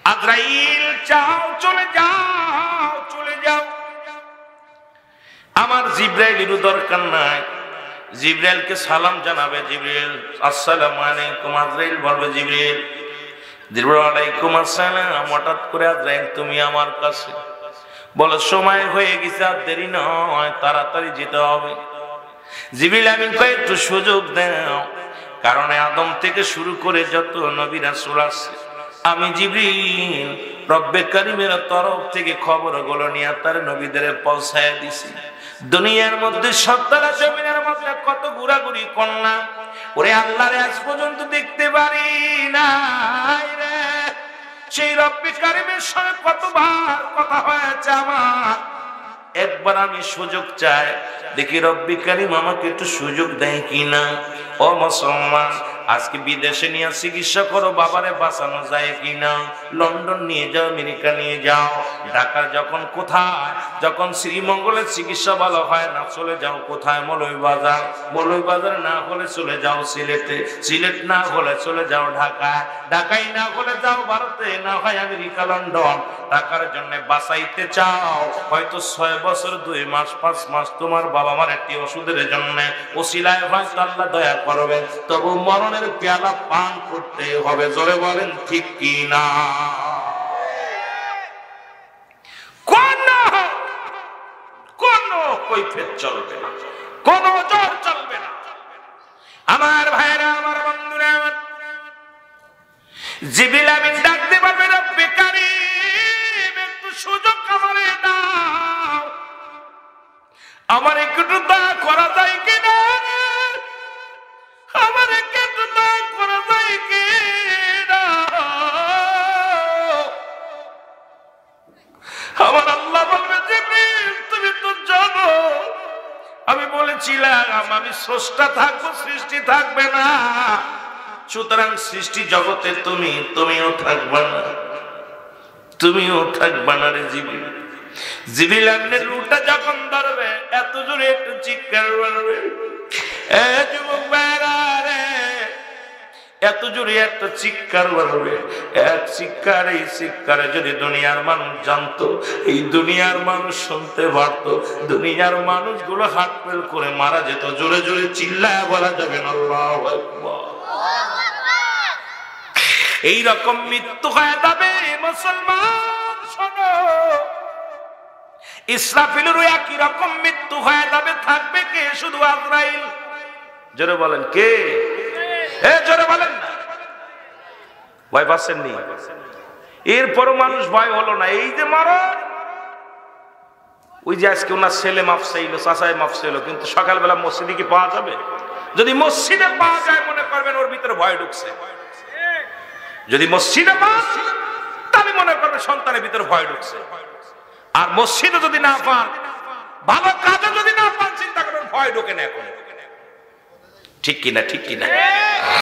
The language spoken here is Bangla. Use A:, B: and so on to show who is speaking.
A: আজরাইল যাও, চলে যাও, চলে যাও। আমার জিব্রাইলেরও দরকার নাই। জিব্রাইলকে সালাম জানাবে জিবরিল, আসসালামু আলাইকুম। আজরাইল বলবে জিবরিল, জিবরিল আলাইকুম আসসালাম। হঠাৎ করে আজরাইল তুমি আমার কাছে, বলো সময় হয়ে গেছে, আর দেরি নয়, তাড়াতাড়ি যেতে হবে। জিবরিল আমিন কয় একটু সুযোগ দাও, কারণ আদম থেকে শুরু করে যত নবী রাসূল আছে, আমি জিবরিল রব্বে কারীমের তরফ থেকে খবরগুলো নিয়ে তার নবীদের পৌঁছায় দিছি। দুনিয়ার মধ্যে সত্তারা জমিনের মধ্যে কত ঘোরাঘুরি করলাম, ওরে আল্লাহরে আজ পর্যন্ত দেখতে পারি নাই রে। সেই রব্বে কারীমের সঙ্গে কতবার কথা হয়েছে আমার, একবার আমি সুযোগ চাই, দেখি রব্বে কারীম আমাকে একটু সুযোগ দেয় কিনা। ও মুসলমান, আজকে বিদেশে নিয়ে চিকিৎসা করো, বাবারে বাঁচানো যায় কিনা। লন্ডন নিয়ে যাও, আমেরিকা নিয়ে যাও, ঢাকার যখন কোথায়, যখন শ্রীমঙ্গলের চিকিৎসা ভালো হয় না, চলে যাও কোথায়, মৌলভীবাজার। মৌলভীবাজার না হলে চলে যাও সিলেটে, সিলেট না হলে চলে যাও ঢাকায়, ঢাকায় না হলে যাও ভারতে, না হয় আমেরিকা, লন্ডন। টাকার জন্য বাঁচাইতে চাও, হয়তো 6 বছর 2 মাস 5 মাস তোমার বাবা মার একটি ওষুধের জন্য ওসিলায় হয়তো আল্লাহ দয়া করবে, তবু মরণের পেয়ালা পান করতে হবে। জোরে বলেন ঠিক কি না? কোন কৈফিয়ত চলবে না, কোন জোর চলবে না। আমার ভাইরা, আমার বন্ধুরা, আমার জিবরিল আমিন ডাকতে পারবে, রব্বে কারীম একটু সুযোগ আমারে দাও, আমার একটু দয়া করা যায় কিনা, আমার একটু দয়া করা যায় কিনা। আমার আল্লাহ বলবে, জিবরিল তুমি তো জানো আমি বলেছিলাম আমি স্রষ্টা থাকবো, সৃষ্টি থাকবে না, সুতরাং সৃষ্টি জগতে তুমিও থাকবা না, তুমিও থাকবা না রে জিবরিল। জিবরিল আমিনের রুটা যখন ধরবে, এত জোরে একটু চিৎকার করবে, এ যুবক ভাইরা রে, এত জোরে একটা চিৎকার করবে, এক চিৎকার, এই চিৎকারে যদি দুনিয়ার মানুষ জানতো, এই দুনিয়ার মানুষ শুনতে পারতো, দুনিয়ার মানুষগুলো হাত ফেল করে মারা যেত। জোরে জোরে চিল্লায় বলা যাবে না আল্লাহু আকবার। এইরকম মৃত্যু হয়ে যাবে মুসলমান, শোনো, ইসরাফিলেরও একই রকম মৃত্যু হয়ে যাবে। থাকবে কে? শুধু আজরাইল। জোরে বলেন কে? জোরে বলেন না। ভয় পাচ্ছেন নি? এরপরও মানুষ ভয় হলো না। এই যে মরণ, ওই যে আজকে ওনার ছেলে মাফ চাইলো, চাচাই মাফ চাইলো, কিন্তু সকালবেলা মসজিদে কি পাওয়া যাবে? যদি মসজিদে পাওয়া যায়, মনে করবেন ওর ভিতরে ভয় ঢুকছে। যদি মসজিদে পান, তাহলে মনে করবে সন্তানের ভিতরে ভয় ঢুকছে। আর মসজিদে যদি না পান, ভালো কাজে যদি না পান, চিন্তা করবেন ভয় ঢোকে না এখন। ঠিক কিনা? ঠিক কিনা?